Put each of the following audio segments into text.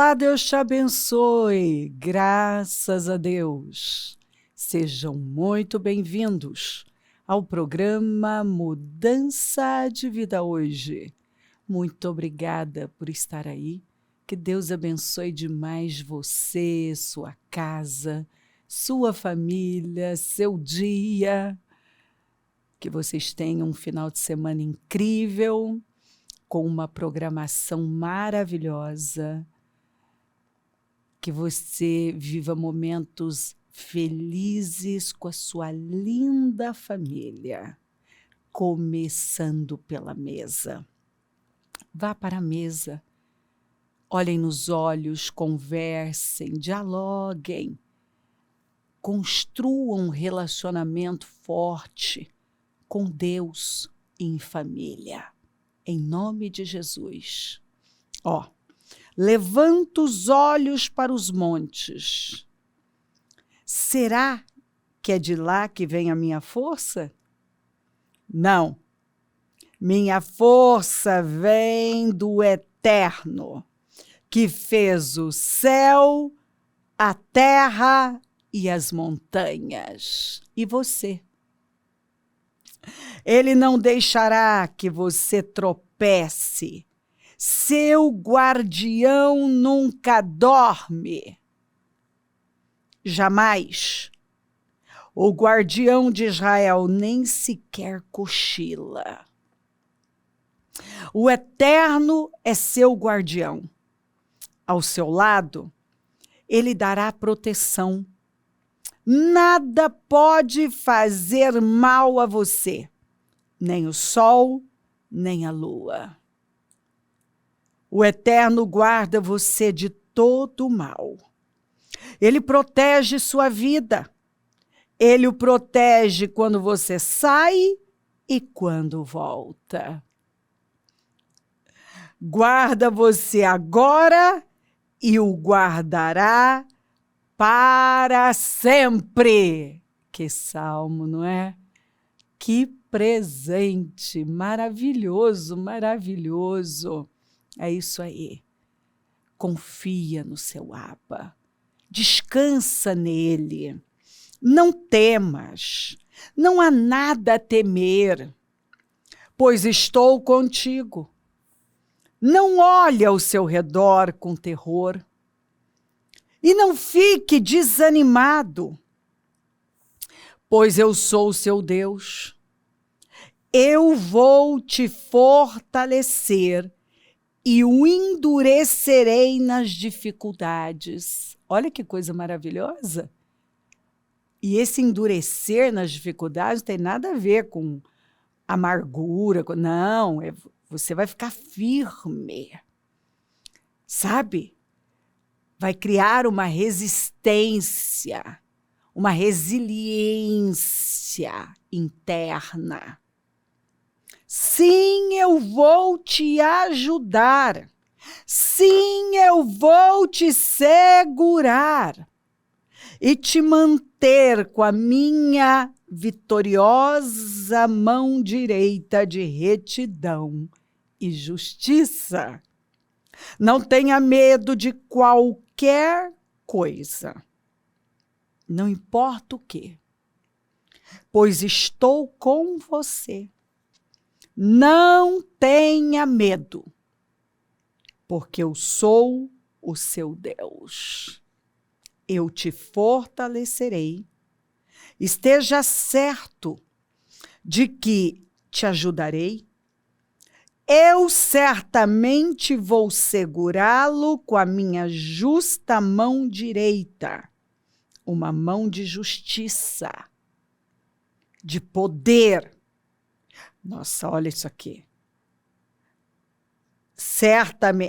Olá, Deus te abençoe, graças a Deus. Sejam muito bem-vindos ao programa Mudança de Vida Hoje. Muito obrigada por estar aí, que Deus abençoe demais você, sua casa, sua família, seu dia, que vocês tenham um final de semana incrível, com uma programação maravilhosa, que você viva momentos felizes com a sua linda família, começando pela mesa. Vá para a mesa, olhem nos olhos, conversem, dialoguem, construam um relacionamento forte com Deus e em família. Em nome de Jesus. Levanta os olhos para os montes. Será que é de lá que vem a minha força? Não. Minha força vem do Eterno, que fez o céu, a terra e as montanhas. E você? Ele não deixará que você tropece. Seu guardião nunca dorme. Jamais. O guardião de Israel nem sequer cochila. O Eterno é seu guardião. Ao seu lado, ele dará proteção. Nada pode fazer mal a você, nem o sol, nem a lua. O Eterno guarda você de todo o mal. Ele protege sua vida. Ele o protege quando você sai e quando volta. Guarda você agora e o guardará para sempre. Que salmo, não é? Que presente maravilhoso, maravilhoso. É isso aí. Confia no seu Abba. Descansa nele. Não temas. Não há nada a temer, pois estou contigo. Não olhe ao seu redor com terror. E não fique desanimado, pois eu sou o seu Deus. Eu vou te fortalecer e o endurecerei nas dificuldades. Olha que coisa maravilhosa. E esse endurecer nas dificuldades não tem nada a ver com amargura. Não, você vai ficar firme. Sabe? Vai criar uma resistência, uma resiliência interna. Sim, eu vou te ajudar. Sim, eu vou te segurar e te manter com a minha vitoriosa mão direita de retidão e justiça. Não tenha medo de qualquer coisa, não importa o quê, pois estou com você. Não tenha medo, porque eu sou o seu Deus. Eu te fortalecerei. Esteja certo de que te ajudarei. Eu certamente vou segurá-lo com a minha justa mão direita, uma mão de justiça, de poder. Nossa, olha isso aqui.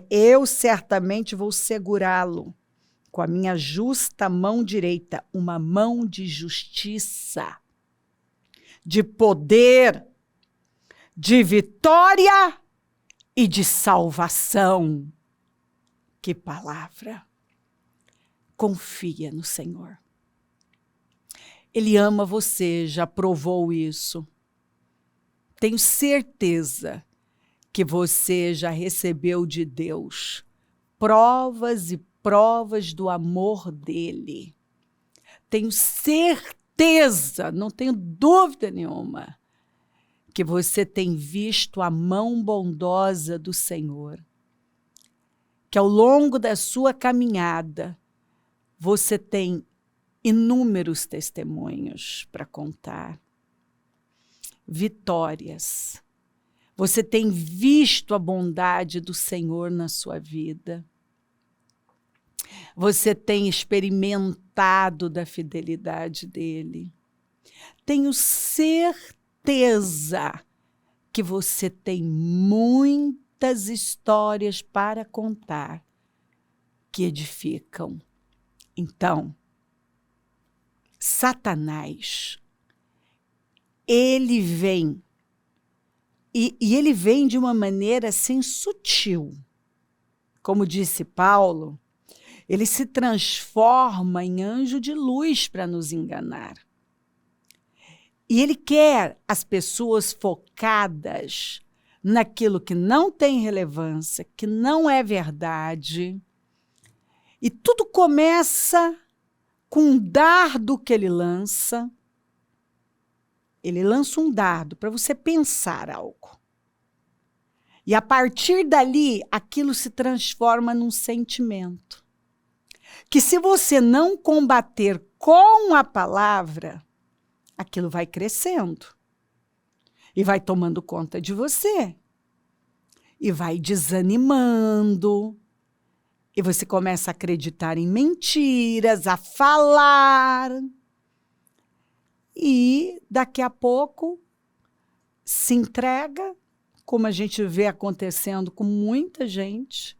Eu certamente vou segurá-lo com a minha justa mão direita, uma mão de justiça, de poder, de vitória e de salvação. Que palavra! Confia no Senhor. Ele ama você, já provou isso. Tenho certeza que você já recebeu de Deus provas e provas do amor dele. Tenho certeza, não tenho dúvida nenhuma, que você tem visto a mão bondosa do Senhor, que ao longo da sua caminhada, você tem inúmeros testemunhos para contar, vitórias. Você tem visto a bondade do Senhor na sua vida. Você tem experimentado da fidelidade dele. Tenho certeza que você tem muitas histórias para contar que edificam. Então, Satanás, ele vem, e ele vem de uma maneira assim sutil. Como disse Paulo, ele se transforma em anjo de luz para nos enganar. E ele quer as pessoas focadas naquilo que não tem relevância, que não é verdade. E tudo começa com um dardo que ele lança. Ele lança um dardo para você pensar algo. E a partir dali, aquilo se transforma num sentimento. Que se você não combater com a palavra, aquilo vai crescendo. E vai tomando conta de você. E vai desanimando. E você começa a acreditar em mentiras, a falar. E daqui a pouco se entrega, como a gente vê acontecendo com muita gente.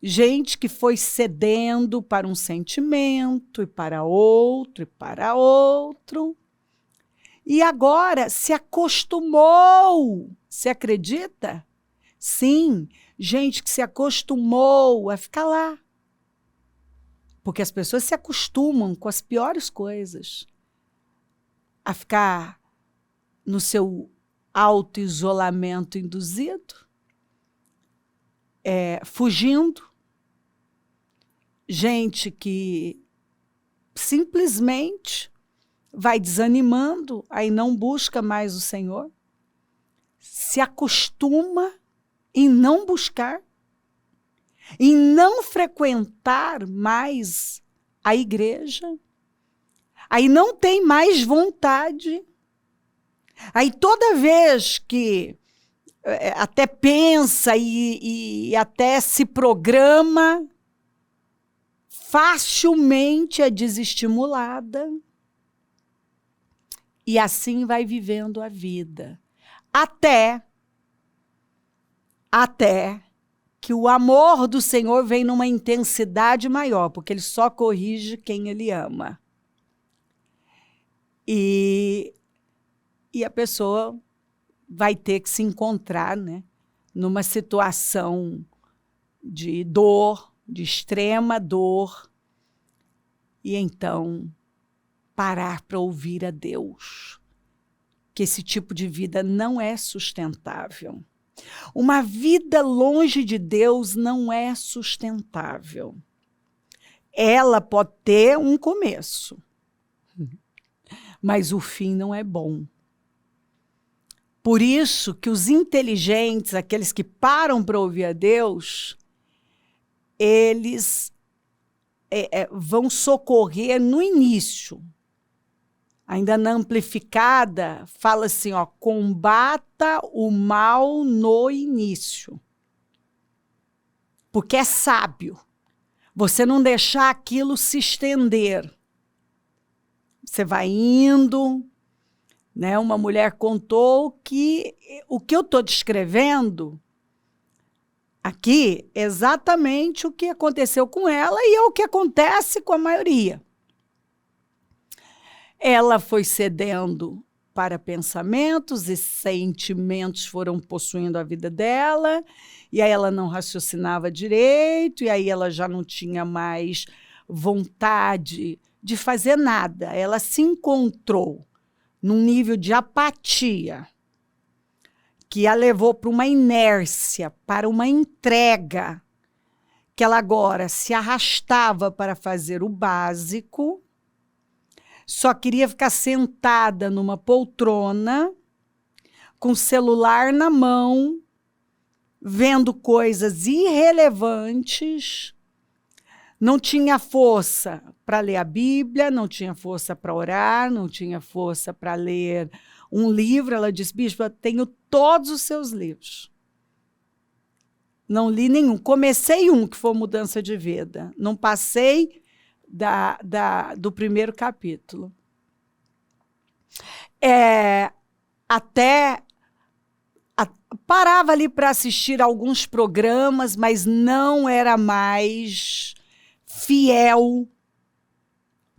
Gente que foi cedendo para um sentimento, e para outro, e para outro. E agora se acostumou. Você acredita? Sim, gente que se acostumou a ficar lá. Porque as pessoas se acostumam com as piores coisas. A ficar no seu auto-isolamento induzido, fugindo. Gente que simplesmente vai desanimando, aí não busca mais o Senhor, se acostuma em não buscar, em não frequentar mais a igreja, aí não tem mais vontade. Aí toda vez que até pensa e até se programa, facilmente é desestimulada. E assim vai vivendo a vida. Até que o amor do Senhor vem numa intensidade maior, porque ele só corrige quem ele ama. E a pessoa vai ter que se encontrar, né, numa situação de dor, de extrema dor, e então parar para ouvir a Deus, que esse tipo de vida não é sustentável. Uma vida longe de Deus não é sustentável. Ela pode ter um começo, mas o fim não é bom. Por isso que os inteligentes, aqueles que param para ouvir a Deus, eles vão socorrer no início. Ainda na amplificada, fala assim, ó, combata o mal no início. Porque é sábio você não deixar aquilo se estender. Você vai indo, né? Uma mulher contou que o que eu estou descrevendo aqui é exatamente o que aconteceu com ela e é o que acontece com a maioria. Ela foi cedendo para pensamentos e sentimentos foram possuindo a vida dela, e aí ela não raciocinava direito, e aí ela já não tinha mais vontade de fazer nada. Ela se encontrou num nível de apatia que a levou para uma inércia, para uma entrega, que ela agora se arrastava para fazer o básico, só queria ficar sentada numa poltrona, com o celular na mão, vendo coisas irrelevantes, não tinha força para ler a Bíblia, não tinha força para orar, não tinha força para ler um livro. Ela disse: bispo, eu tenho todos os seus livros. Não li nenhum. Comecei um, que foi Mudança de Vida. Não passei do primeiro capítulo. Parava ali para assistir alguns programas, mas não era mais fiel.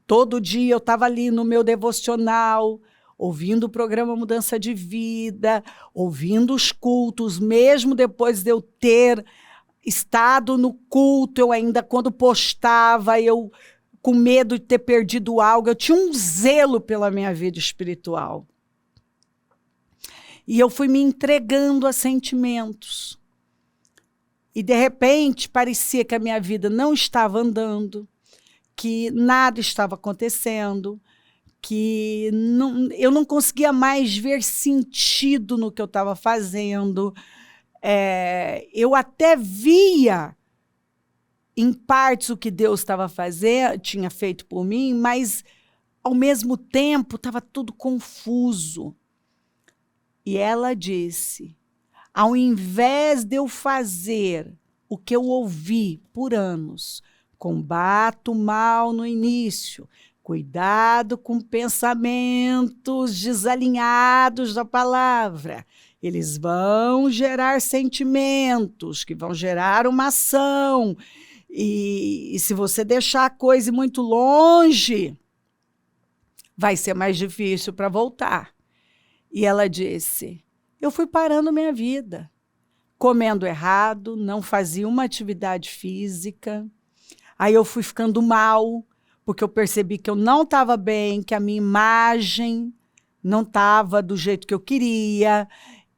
Todo dia eu estava ali no meu devocional, ouvindo o programa Mudança de Vida, ouvindo os cultos, mesmo depois de eu ter estado no culto, eu ainda, quando postava, eu com medo de ter perdido algo, eu tinha um zelo pela minha vida espiritual. E eu fui me entregando a sentimentos. E, de repente, parecia que a minha vida não estava andando, que nada estava acontecendo, que eu não conseguia mais ver sentido no que eu estava fazendo. Eu até via, em partes, o que Deus estava fazendo, tinha feito por mim, mas, ao mesmo tempo, estava tudo confuso. E ela disse: ao invés de eu fazer o que eu ouvi por anos, combato o mal no início, cuidado com pensamentos desalinhados da palavra, eles vão gerar sentimentos, que vão gerar uma ação, e se você deixar a coisa muito longe, vai ser mais difícil para voltar. E ela disse: eu fui parando minha vida, comendo errado, não fazia uma atividade física. Aí eu fui ficando mal, porque eu percebi que eu não estava bem, que a minha imagem não estava do jeito que eu queria.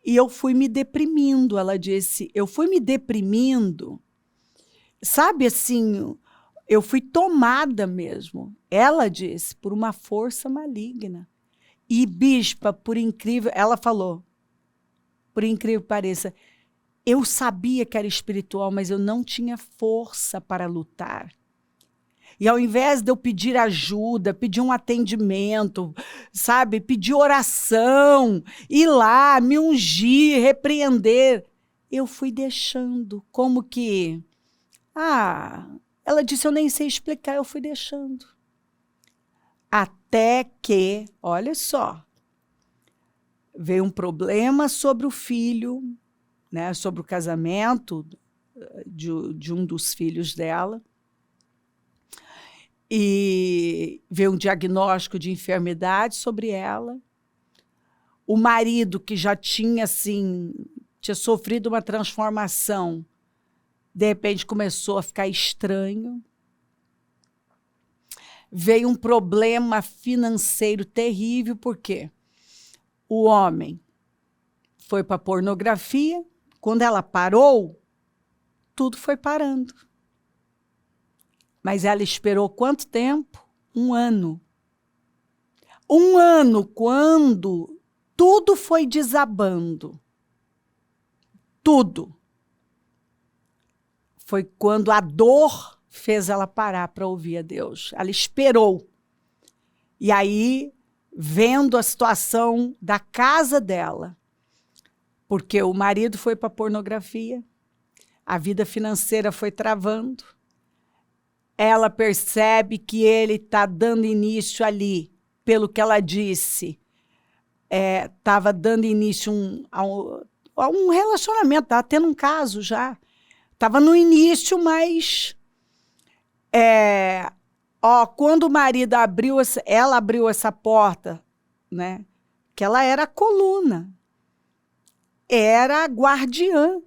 E eu fui me deprimindo. Ela disse: eu fui me deprimindo. Sabe assim, eu fui tomada mesmo. Ela disse: por uma força maligna. E, bispa, por incrível, ela falou, por incrível que pareça, eu sabia que era espiritual, mas eu não tinha força para lutar. E ao invés de eu pedir ajuda, pedir um atendimento, sabe, pedir oração, ir lá, me ungir, repreender, eu fui deixando, como que, ela disse, eu nem sei explicar, eu fui deixando. Até que, olha só, veio um problema sobre o filho, né, sobre o casamento de um dos filhos dela, e veio um diagnóstico de enfermidade sobre ela. O marido, que já tinha, assim, tinha sofrido uma transformação, de repente começou a ficar estranho. Veio um problema financeiro terrível, porque o homem foi para a pornografia. Quando ela parou, tudo foi parando. Mas ela esperou quanto tempo? 1 ano. 1 ano, quando tudo foi desabando. Tudo. Foi quando a dor fez ela parar para ouvir a Deus. Ela esperou. E aí, vendo a situação da casa dela, porque o marido foi para a pornografia, a vida financeira foi travando, ela percebe que ele está dando início ali, pelo que ela disse, estava dando início a um relacionamento, estava tendo um caso já. Estava no início, mas... quando o marido ela abriu essa porta, né? Que ela era a coluna, era a guardiã.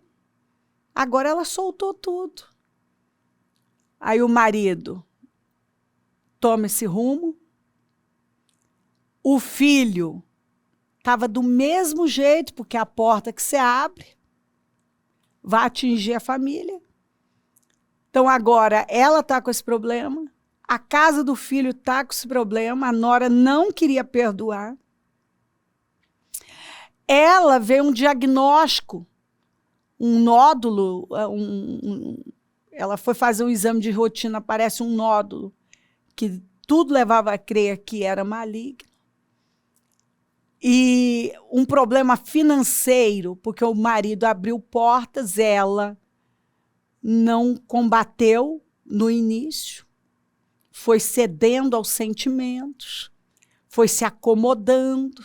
Agora ela soltou tudo. Aí o marido toma esse rumo. O filho estava do mesmo jeito, porque é a porta que você abre vai atingir a família. Então agora ela está com esse problema, a casa do filho está com esse problema, a nora não queria perdoar. Ela veio um diagnóstico, um nódulo, ela foi fazer um exame de rotina, aparece um nódulo, que tudo levava a crer que era maligno. E um problema financeiro, porque o marido abriu portas, ela não combateu no início, foi cedendo aos sentimentos, foi se acomodando,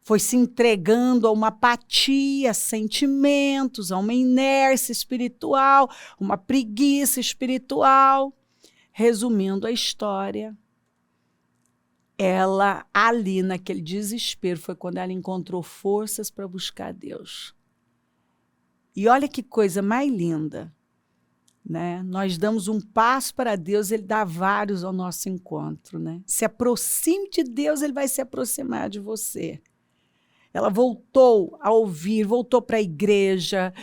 foi se entregando a uma apatia, a sentimentos, a uma inércia espiritual, uma preguiça espiritual. Resumindo a história, ela, ali naquele desespero, foi quando ela encontrou forças para buscar Deus. E olha que coisa mais linda, né? Nós damos um passo para Deus, Ele dá vários ao nosso encontro, né? Se aproxime de Deus, Ele vai se aproximar de você. Ela voltou a ouvir, voltou para a igreja,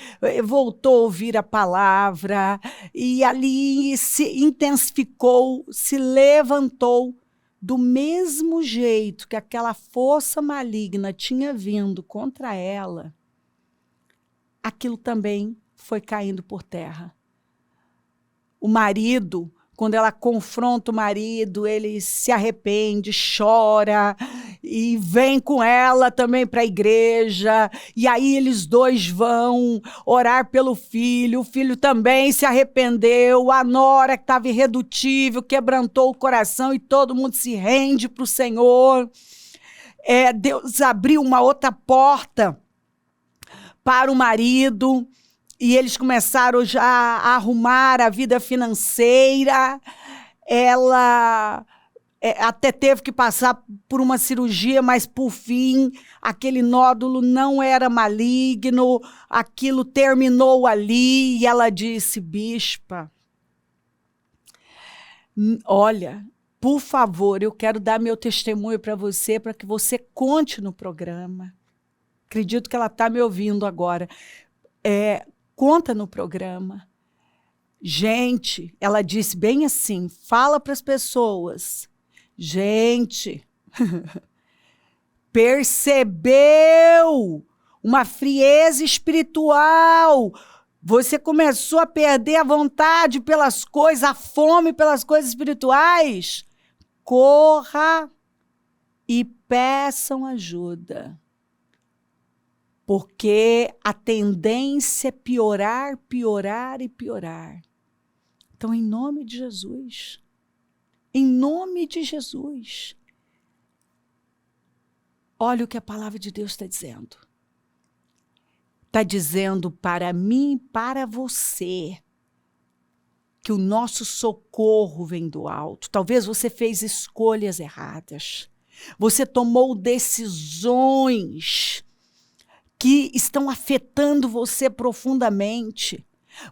voltou a ouvir a palavra, e ali se intensificou, se levantou do mesmo jeito que aquela força maligna tinha vindo contra ela. Aquilo também foi caindo por terra. O marido, quando ela confronta o marido, ele se arrepende, chora e vem com ela também para a igreja. E aí eles dois vão orar pelo filho. O filho também se arrependeu. A nora, que estava irredutível, quebrantou o coração e todo mundo se rende para o Senhor. Deus abriu uma outra porta para o marido. E eles começaram já a arrumar a vida financeira. Ela até teve que passar por uma cirurgia, mas, por fim, aquele nódulo não era maligno, aquilo terminou ali. E ela disse: bispa, olha, por favor, eu quero dar meu testemunho para você, para que você conte no programa. Acredito que ela está me ouvindo agora. Conta no programa. Gente, ela disse bem assim, fala para as pessoas. Gente, percebeu uma frieza espiritual. Você começou a perder a vontade pelas coisas, a fome pelas coisas espirituais. Corra e peçam ajuda. Porque a tendência é piorar, piorar e piorar. Então, em nome de Jesus, olha o que a palavra de Deus está dizendo. Está dizendo para mim e para você que o nosso socorro vem do alto. Talvez você fez escolhas erradas. Você tomou decisões que estão afetando você profundamente.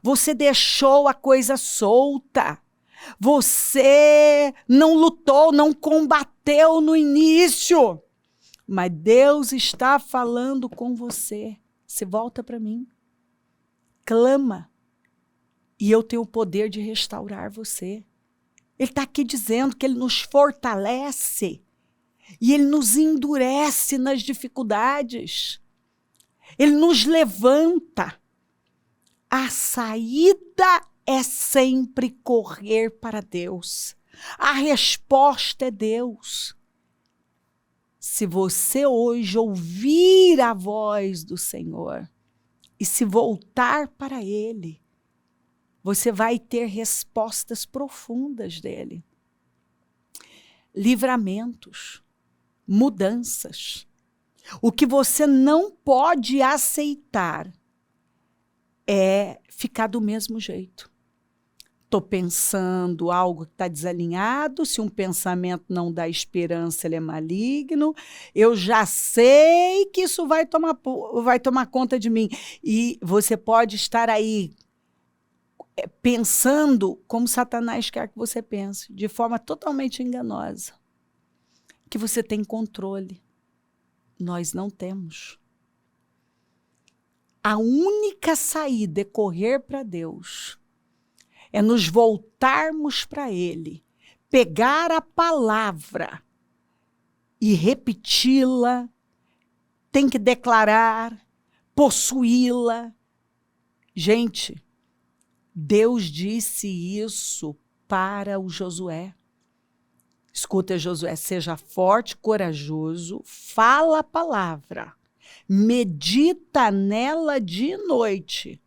Você deixou a coisa solta. Você não lutou, não combateu no início. Mas Deus está falando com você. Você volta para mim. Clama. E eu tenho o poder de restaurar você. Ele está aqui dizendo que Ele nos fortalece. E Ele nos endurece nas dificuldades. Ele nos levanta. A saída é sempre correr para Deus. A resposta é Deus. Se você hoje ouvir a voz do Senhor e se voltar para Ele, você vai ter respostas profundas dEle. Livramentos, mudanças. O que você não pode aceitar é ficar do mesmo jeito. Estou pensando algo que está desalinhado, se um pensamento não dá esperança, ele é maligno, eu já sei que isso vai tomar conta de mim. E você pode estar aí pensando como Satanás quer que você pense, de forma totalmente enganosa, que você tem controle. Nós não temos. A única saída é correr para Deus. é nos voltarmos para Ele, pegar a palavra e repeti-la, tem que declarar, possuí-la. Gente, Deus disse isso para o Josué. Escuta, Josué, seja forte, corajoso, fala a palavra, medita nela de noite,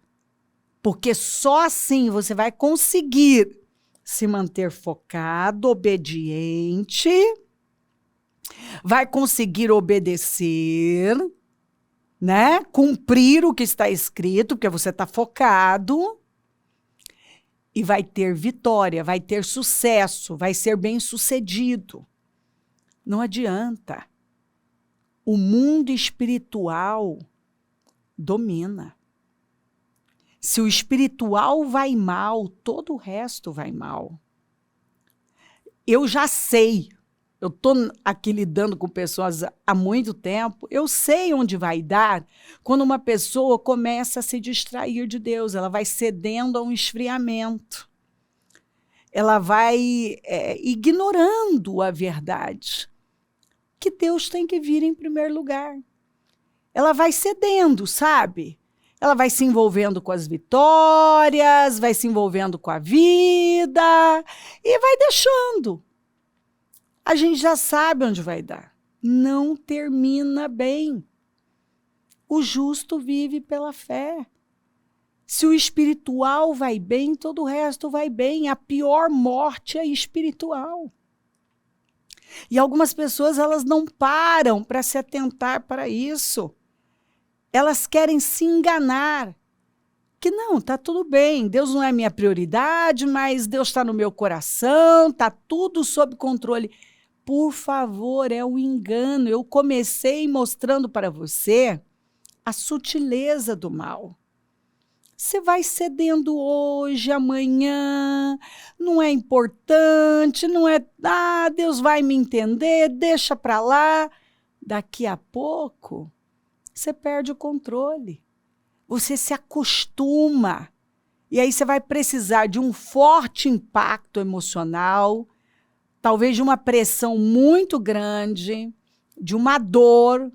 porque só assim você vai conseguir se manter focado, obediente, vai conseguir obedecer, né? Cumprir o que está escrito, porque você está focado, e vai ter vitória, vai ter sucesso, vai ser bem-sucedido. Não adianta. O mundo espiritual domina. Se o espiritual vai mal, todo o resto vai mal. Eu já sei, eu estou aqui lidando com pessoas há muito tempo, eu sei onde vai dar quando uma pessoa começa a se distrair de Deus, ela vai cedendo a um esfriamento, ela vai ignorando a verdade, que Deus tem que vir em primeiro lugar. Ela vai cedendo, sabe? Ela vai se envolvendo com as vitórias, vai se envolvendo com a vida e vai deixando. A gente já sabe onde vai dar. Não termina bem. O justo vive pela fé. Se o espiritual vai bem, todo o resto vai bem. A pior morte é espiritual. E algumas pessoas, elas não param para se atentar para isso. Elas querem se enganar. Que não, está tudo bem, Deus não é minha prioridade, mas Deus está no meu coração, está tudo sob controle. Por favor, é um engano. Eu comecei mostrando para você a sutileza do mal. Você vai cedendo hoje, amanhã, não é importante, não é, Deus vai me entender, deixa para lá. Daqui a pouco, você perde o controle. Você se acostuma. E aí você vai precisar de um forte impacto emocional, talvez de uma pressão muito grande, de uma dor,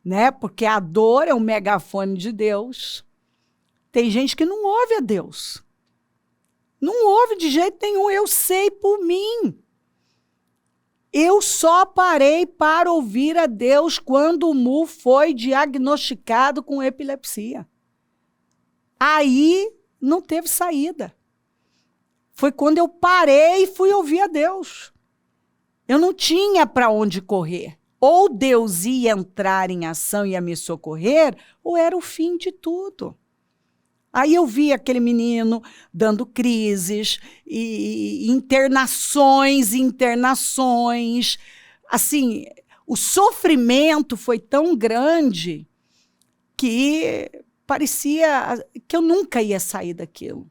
né? Porque a dor é o megafone de Deus. Tem gente que não ouve a Deus. Não ouve de jeito nenhum, eu sei por mim. Eu só parei para ouvir a Deus quando o Mu foi diagnosticado com epilepsia. Aí não teve saída. Foi quando eu parei e fui ouvir a Deus. Eu não tinha para onde correr. Ou Deus ia entrar em ação e ia me socorrer, ou era o fim de tudo. Aí eu vi aquele menino dando crises, e internações. Assim, o sofrimento foi tão grande que parecia que eu nunca ia sair daquilo.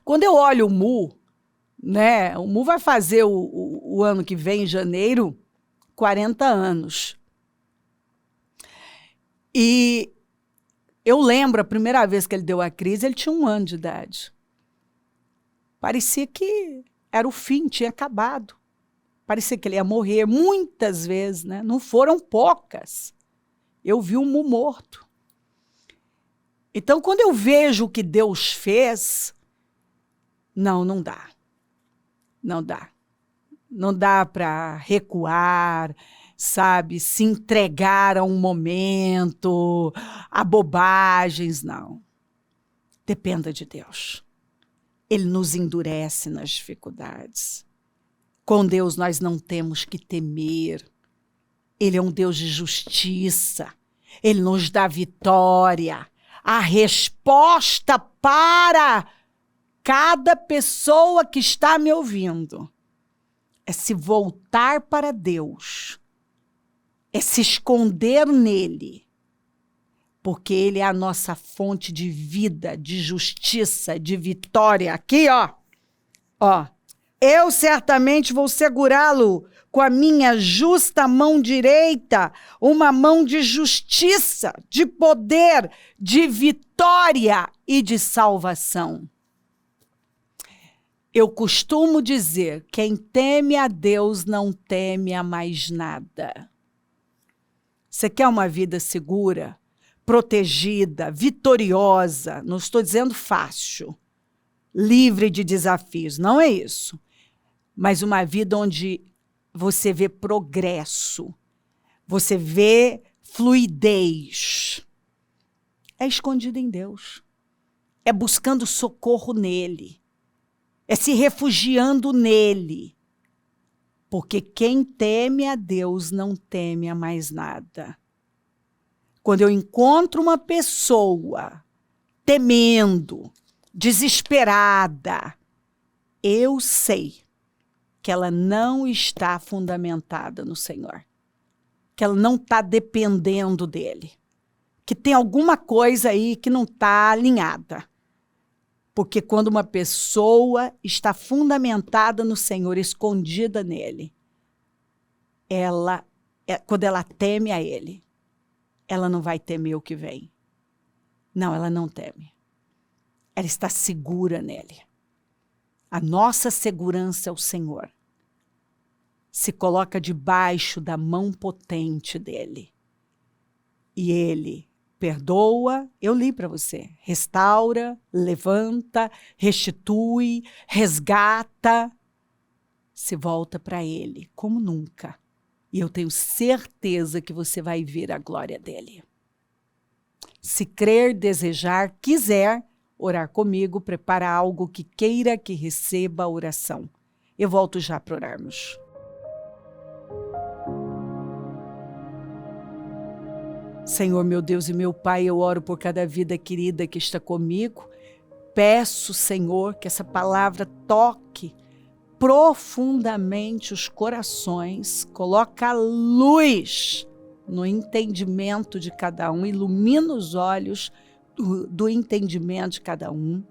Quando eu olho o Mu, né? O Mu vai fazer o ano que vem, em janeiro, 40 anos. E eu lembro, a primeira vez que ele deu a crise, ele tinha 1 ano de idade. Parecia que era o fim, tinha acabado. Parecia que ele ia morrer muitas vezes, né? Não foram poucas. Eu vi o Mu morto. Então, quando eu vejo o que Deus fez, não dá. Não dá. Não dá para recuar, sabe? Se entregar a um momento, a bobagens, não. Dependa de Deus. Ele nos endurece nas dificuldades. Com Deus nós não temos que temer. Ele é um Deus de justiça. Ele nos dá vitória. A resposta para cada pessoa que está me ouvindo é se voltar para Deus, é se esconder nele, porque ele é a nossa fonte de vida, de justiça, de vitória. Aqui, ó, eu certamente vou segurá-lo com a minha justa mão direita, uma mão de justiça, de poder, de vitória e de salvação. Eu costumo dizer, quem teme a Deus não teme a mais nada. Você quer uma vida segura, protegida, vitoriosa? Não estou dizendo fácil, livre de desafios, não é isso. Mas uma vida onde você vê progresso, você vê fluidez. É escondido em Deus. É buscando socorro nele. É se refugiando nele. Porque quem teme a Deus não teme a mais nada. Quando eu encontro uma pessoa temendo, desesperada, eu sei que ela não está fundamentada no Senhor. Que ela não está dependendo dele. Que tem alguma coisa aí que não está alinhada. Porque quando uma pessoa está fundamentada no Senhor, escondida nele, quando ela teme a ele, ela não vai temer o que vem. Não, ela não teme. Ela está segura nele. A nossa segurança é o Senhor. Se coloca debaixo da mão potente dele. E ele perdoa, eu li para você, restaura, levanta, restitui, resgata, se volta para ele, como nunca. E eu tenho certeza que você vai ver a glória dele. Se crer, desejar, quiser orar comigo, prepara algo que queira que receba a oração. Eu volto já para orarmos. Senhor, meu Deus e meu Pai, eu oro por cada vida querida que está comigo. Peço, Senhor, que essa palavra toque profundamente os corações, coloca luz no entendimento de cada um, ilumina os olhos do entendimento de cada um.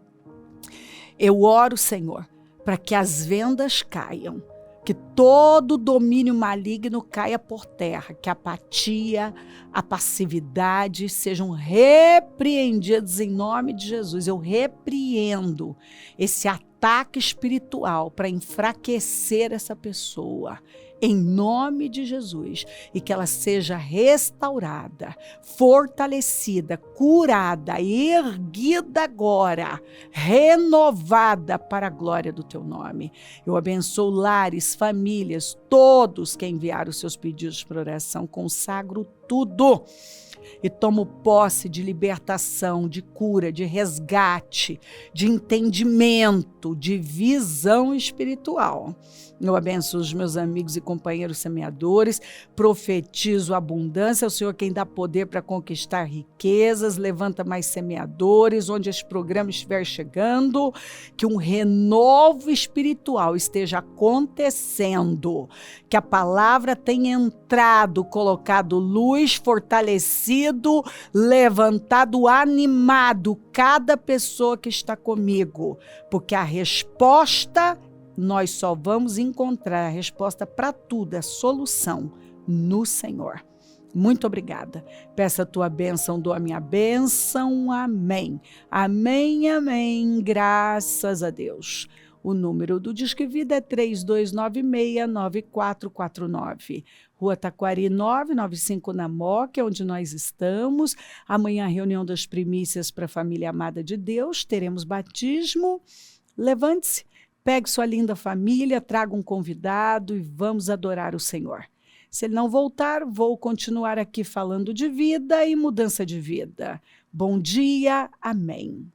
Eu oro, Senhor, para que as vendas caiam, que todo domínio maligno caia por terra, que a apatia, a passividade sejam repreendidos em nome de Jesus. Eu repreendo esse ataque espiritual para enfraquecer essa pessoa, em nome de Jesus, e que ela seja restaurada, fortalecida, curada, erguida agora, renovada para a glória do teu nome. Eu abençoo lares, famílias, todos que enviaram os seus pedidos para oração, consagro tudo e tomo posse de libertação, de cura, de resgate, de entendimento, de visão espiritual. Eu abençoo os meus amigos e companheiros semeadores, profetizo abundância, é o Senhor quem dá poder para conquistar riquezas, levanta mais semeadores, onde esse programa estiver chegando, que um renovo espiritual esteja acontecendo, que a palavra tenha entrado, colocado luz, fortalecido, levantado, animado cada pessoa que está comigo, porque a resposta nós só vamos encontrar a resposta para tudo, a solução no Senhor. Muito obrigada. Peço a tua bênção, dou a minha bênção. Amém. Amém, amém. Graças a Deus. O número do Disque Vida é 3296-9449. Rua Taquari 995 na Moca, onde nós estamos. Amanhã, reunião das primícias para a família amada de Deus. Teremos batismo. Levante-se. Pegue sua linda família, traga um convidado e vamos adorar o Senhor. Se ele não voltar, vou continuar aqui falando de vida e mudança de vida. Bom dia, amém.